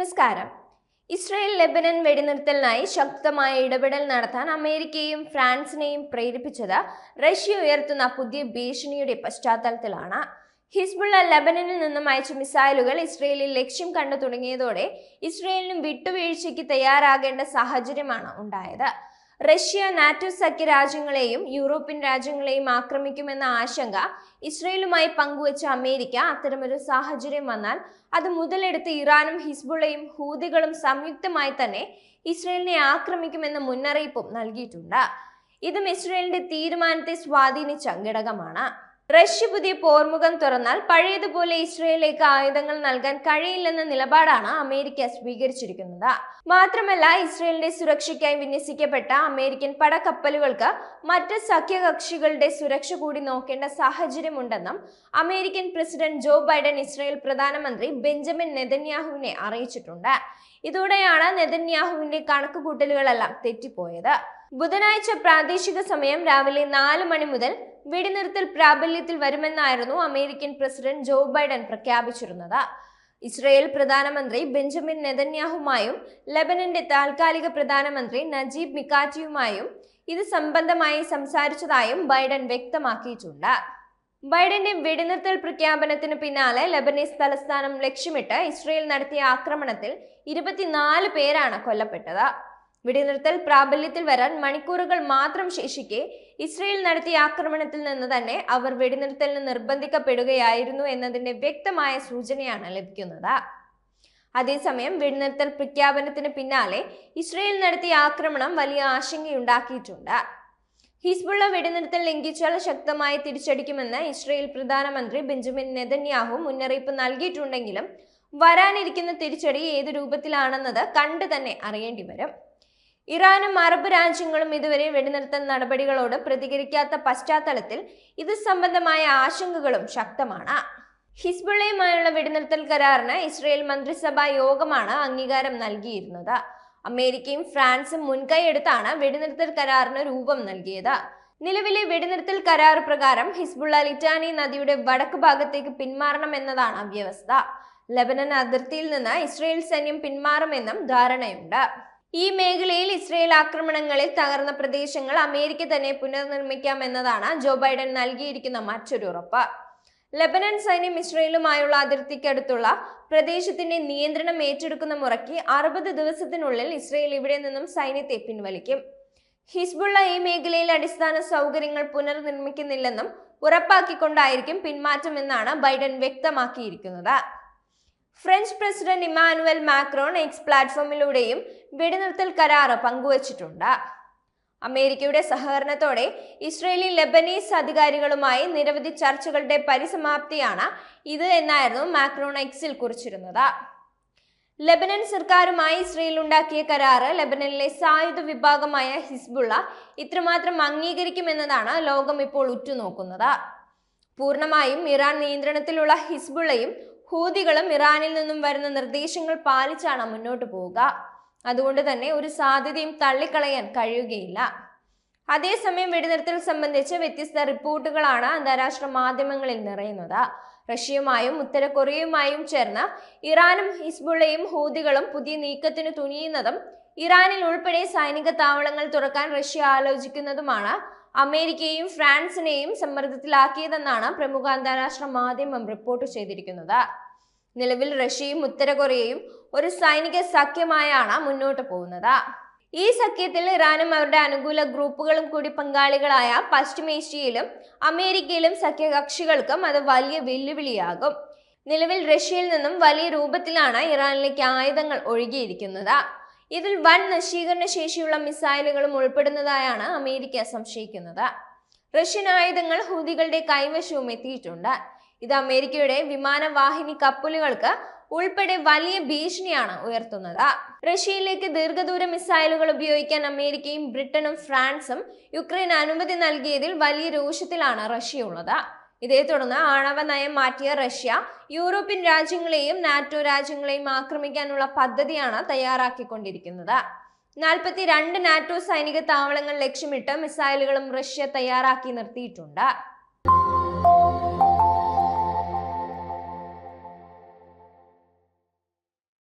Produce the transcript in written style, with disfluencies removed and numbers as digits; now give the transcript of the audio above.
നമസ്കാരം. Israel Lebanon വെടിനിർത്തലിനായി ശക്തമായ ഇടപെടൽ നടത്താൻ അമേരിക്കയെയും ഫ്രാൻസിനെയും പ്രേരിപ്പിച്ചത് റഷ്യ ഉയർത്തുന്ന പുതിയ ഭീഷണിയുടെ പശ്ചാത്തലത്തിലാണ്. ഹിസ്ബുള്ള ലെബനനിൽ നിന്നും അയച്ച മിസൈലുകൾ ഇസ്രായേലിൽ ലക്ഷ്യം കണ്ടു തുടങ്ങിയതോടെ ഇസ്രായേലിനും വിട്ടുവീഴ്ചയ്ക്ക് തയ്യാറാകേണ്ട സാഹചര്യമാണ് ഉണ്ടായത്. റഷ്യ നാറ്റോ സഖ്യ രാജ്യങ്ങളെയും യൂറോപ്യൻ രാജ്യങ്ങളെയും ആക്രമിക്കുമെന്ന ആശങ്ക ഇസ്രായേലുമായി പങ്കുവച്ച അമേരിക്ക അത്തരമൊരു സാഹചര്യം വന്നാൽ അത് മുതലെടുത്ത് ഇറാനും ഹിസ്ബുള്ളയും ഹൂതികളും സംയുക്തമായി തന്നെ ഇസ്രായേലിനെ ആക്രമിക്കുമെന്ന മുന്നറിയിപ്പും നൽകിയിട്ടുണ്ട്. ഇതും ഇസ്രായേലിന്റെ തീരുമാനത്തെ സ്വാധീനിച്ച ഘടകമാണ്. റഷ്യ പുതിയ പോർമുഖം തുറന്നാൽ പഴയതുപോലെ ഇസ്രായേലിലേക്ക് ആയുധങ്ങൾ നൽകാൻ കഴിയില്ലെന്ന നിലപാടാണ് അമേരിക്ക സ്വീകരിച്ചിരിക്കുന്നത്. മാത്രമല്ല, ഇസ്രായേലിന്റെ സുരക്ഷയ്ക്കായി വിന്യസിക്കപ്പെട്ട അമേരിക്കൻ പടക്കപ്പലുകൾക്ക് മറ്റ് സഖ്യകക്ഷികളുടെ സുരക്ഷ കൂടി നോക്കേണ്ട സാഹചര്യമുണ്ടെന്നും American president Joe Biden Israel പ്രധാനമന്ത്രി ബെഞ്ചമിൻ നെതന്യാഹുവിനെ അറിയിച്ചിട്ടുണ്ട്. ഇതോടെയാണ് നെതന്യാഹുവിന്റെ കണക്കുകൂട്ടലുകളെല്ലാം തെറ്റിപ്പോയത്. ബുധനാഴ്ച പ്രാദേശിക സമയം രാവിലെ 4 മണി മുതൽ വെടിനിർത്തൽ പ്രാബല്യത്തിൽ വരുമെന്നായിരുന്നു അമേരിക്കൻ പ്രസിഡന്റ് ജോ ബൈഡൻ പ്രഖ്യാപിച്ചിരുന്നത്. ഇസ്രായേൽ പ്രധാനമന്ത്രി ബെഞ്ചമിൻ നെതന്യാഹുമായും ലെബനന്റെ താൽക്കാലിക പ്രധാനമന്ത്രി നജീബ് മിക്കാറ്റിയുമായും ഇത് സംബന്ധമായി സംസാരിച്ചതായും ബൈഡൻ വ്യക്തമാക്കിയിട്ടുണ്ട്. ബൈഡന്റെ വെടിനിർത്തൽ പ്രഖ്യാപനത്തിന് പിന്നാലെ ലെബനീസ് തലസ്ഥാനം ലക്ഷ്യമിട്ട് ഇസ്രായേൽ നടത്തിയ ആക്രമണത്തിൽ 24 പേരാണ് കൊല്ലപ്പെട്ടത്. വെടിനിർത്തൽ പ്രാബല്യത്തിൽ വരാൻ മണിക്കൂറുകൾ മാത്രം ശേഷിക്കെ ഇസ്രായേൽ നടത്തിയ ആക്രമണത്തിൽ നിന്ന് തന്നെ അവർ വെടിനിർത്തലിന് നിർബന്ധിക്കപ്പെടുകയായിരുന്നു എന്നതിന്റെ വ്യക്തമായ സൂചനയാണ് ലഭിക്കുന്നത്. അതേസമയം വെടിനിർത്തൽ പ്രഖ്യാപനത്തിന് പിന്നാലെ ഇസ്രായേൽ നടത്തിയ ആക്രമണം വലിയ ആശങ്കയുണ്ടാക്കിയിട്ടുണ്ട്. ഹിസ്ബുള്ള വെടിനിർത്തൽ ലംഘിച്ചാൽ ശക്തമായി തിരിച്ചടിക്കുമെന്ന് ഇസ്രായേൽ പ്രധാനമന്ത്രി ബെഞ്ചമിൻ നെതന്യാഹു മുന്നറിയിപ്പ് നൽകിയിട്ടുണ്ടെങ്കിലും വരാനിരിക്കുന്ന തിരിച്ചടി ഏത് രൂപത്തിലാണെന്നത് കണ്ടു തന്നെ അറിയേണ്ടി വരും. ഇറാനും അറബ് രാജ്യങ്ങളും ഇതുവരെ വെടിനിർത്തൽ നടപടികളോട് പ്രതികരിക്കാത്ത പശ്ചാത്തലത്തിൽ ഇത് സംബന്ധമായ ആശങ്കകളും ശക്തമാണ്. ഹിസ്ബുള്ളയുമായുള്ള വെടിനിർത്തൽ കരാറിന് ഇസ്രായേൽ മന്ത്രിസഭാ യോഗമാണ് അംഗീകാരം നൽകിയിരുന്നത്. അമേരിക്കയും ഫ്രാൻസും മുൻകൈയെടുത്താണ് വെടിനിർത്തൽ കരാറിന് രൂപം നൽകിയത്. നിലവിലെ വെടിനിർത്തൽ കരാർ പ്രകാരം ഹിസ്ബുള്ള ലിറ്റാനി നദിയുടെ വടക്ക് ഭാഗത്തേക്ക് പിന്മാറണമെന്നതാണ് വ്യവസ്ഥ. ലെബനൻ അതിർത്തിയിൽ നിന്ന് ഇസ്രായേൽ സൈന്യം പിന്മാറുമെന്നും ധാരണയുണ്ട്. ഈ മേഖലയിൽ ഇസ്രായേൽ ആക്രമണങ്ങളിൽ തകർന്ന പ്രദേശങ്ങൾ അമേരിക്ക തന്നെ പുനർനിർമ്മിക്കാമെന്നതാണ് ജോ ബൈഡൻ നൽകിയിരിക്കുന്ന മറ്റൊരു ഉറപ്പ്. ലെബനൻ സൈന്യം ഇസ്രായേലുമായുള്ള അതിർത്തിക്കടുത്തുള്ള പ്രദേശത്തിന്റെ നിയന്ത്രണം ഏറ്റെടുക്കുന്ന മുറയ്ക്ക് 60 ദിവസത്തിനുള്ളിൽ ഇസ്രായേൽ ഇവിടെ നിന്നും സൈന്യത്തെ പിൻവലിക്കും. ഹിസ്ബുള്ള ഈ മേഖലയിൽ അടിസ്ഥാന സൗകര്യങ്ങൾ പുനർനിർമ്മിക്കുന്നില്ലെന്നും ഉറപ്പാക്കിക്കൊണ്ടായിരിക്കും പിന്മാറ്റമെന്നാണ് ബൈഡൻ വ്യക്തമാക്കിയിരിക്കുന്നത്. French president Emmanuel Macron X പ്ലാറ്റ്ഫോമിലൂടെയും വെടിനിർത്തൽ കരാർ പങ്കുവച്ചിട്ടുണ്ട്. അമേരിക്കയുടെ സഹകരണത്തോടെ ഇസ്രായേലി ലെബനീസ് അധികാരികളുമായി നിരവധി ചർച്ചകളുടെ പരിസമാപ്തിയാണ് ഇത് എന്നായിരുന്നു മാക്രോൺ എക്സിൽ കുറിച്ചിരുന്നത്. ലെബനൻ സർക്കാരുമായി ഇസ്രായേൽ ഉണ്ടാക്കിയ കരാറ് ലെബനനിലെ സായുധ വിഭാഗമായ ഹിസ്ബുള്ള ഇത്രമാത്രം അംഗീകരിക്കുമെന്നതാണ് ലോകം ഇപ്പോൾ ഉറ്റുനോക്കുന്നത്. പൂർണ്ണമായും ഇറാൻ നിയന്ത്രണത്തിലുള്ള ഹിസ്ബുള്ളയും ഹൂതികളും ഇറാനിൽ നിന്നും വരുന്ന നിർദ്ദേശങ്ങൾ പാലിച്ചാണ് മുന്നോട്ട് പോവുക. അതുകൊണ്ട് തന്നെ ഒരു സാധ്യതയും തള്ളിക്കളയാൻ കഴിയുകയില്ല. അതേസമയം വെടിനിർത്തൽ സംബന്ധിച്ച് വ്യത്യസ്ത റിപ്പോർട്ടുകളാണ് അന്താരാഷ്ട്ര മാധ്യമങ്ങളിൽ നിറയുന്നത്. റഷ്യയുമായും ഉത്തര കൊറിയയുമായും ചേർന്ന് ഇറാനും ഹിസ്ബുള്ളയും ഹൂതികളും പുതിയ നീക്കത്തിന് തുനിയുന്നതും ഇറാനിൽ ഉൾപ്പെടെ സൈനിക താവളങ്ങൾ തുറക്കാൻ റഷ്യ ആലോചിക്കുന്നതുമാണ് അമേരിക്കയെയും ഫ്രാൻസിനെയും സമ്മർദ്ദത്തിലാക്കിയതെന്നാണ് പ്രമുഖ അന്താരാഷ്ട്ര മാധ്യമം റിപ്പോർട്ട് ചെയ്തിരിക്കുന്നത്. നിലവിൽ റഷ്യയും ഉത്തര കൊറിയയും ഒരു സൈനിക സഖ്യമായാണ് മുന്നോട്ട് പോകുന്നത്. ഈ സഖ്യത്തിൽ ഇറാനും അവരുടെ അനുകൂല ഗ്രൂപ്പുകളും കൂടി പങ്കാളികളായ പശ്ചിമേഷ്യയിലും അമേരിക്കയിലും സഖ്യകക്ഷികൾക്കും അത് വലിയ വെല്ലുവിളിയാകും. നിലവിൽ റഷ്യയിൽ നിന്നും വലിയ രൂപത്തിലാണ് ഇറാനിലേക്ക് ആയുധങ്ങൾ ഒഴുകിയിരിക്കുന്നത്. ഇതിൽ വൻ നശീകരണ ശേഷിയുള്ള മിസൈലുകളും ഉൾപ്പെടുന്നതായാണ് അമേരിക്ക സംശയിക്കുന്നത്. റഷ്യൻ ആയുധങ്ങൾ ഹൂതികളുടെ കൈവശവും എത്തിയിട്ടുണ്ട്. ഇത് അമേരിക്കയുടെ വിമാനവാഹിനി കപ്പലുകൾക്ക് ഉൾപ്പെടെ വലിയ ഭീഷണിയാണ് ഉയർത്തുന്നത്. റഷ്യയിലേക്ക് ദീർഘദൂര മിസൈലുകൾ ഉപയോഗിക്കാൻ അമേരിക്കയും ബ്രിട്ടനും ഫ്രാൻസും യുക്രൈൻ അനുമതി നൽകിയതിൽ വലിയ രോഷത്തിലാണ് റഷ്യയുള്ളത്. ഇതേ തുടർന്ന് ആണവ നയം മാറ്റിയ റഷ്യ യൂറോപ്യൻ രാജ്യങ്ങളെയും നാറ്റോ രാജ്യങ്ങളെയും ആക്രമിക്കാനുള്ള പദ്ധതിയാണ് തയ്യാറാക്കിക്കൊണ്ടിരിക്കുന്നത്. 42 നാറ്റോ സൈനിക താവളങ്ങൾ ലക്ഷ്യമിട്ട് മിസൈലുകളും റഷ്യ തയ്യാറാക്കി നിർത്തിയിട്ടുണ്ട്.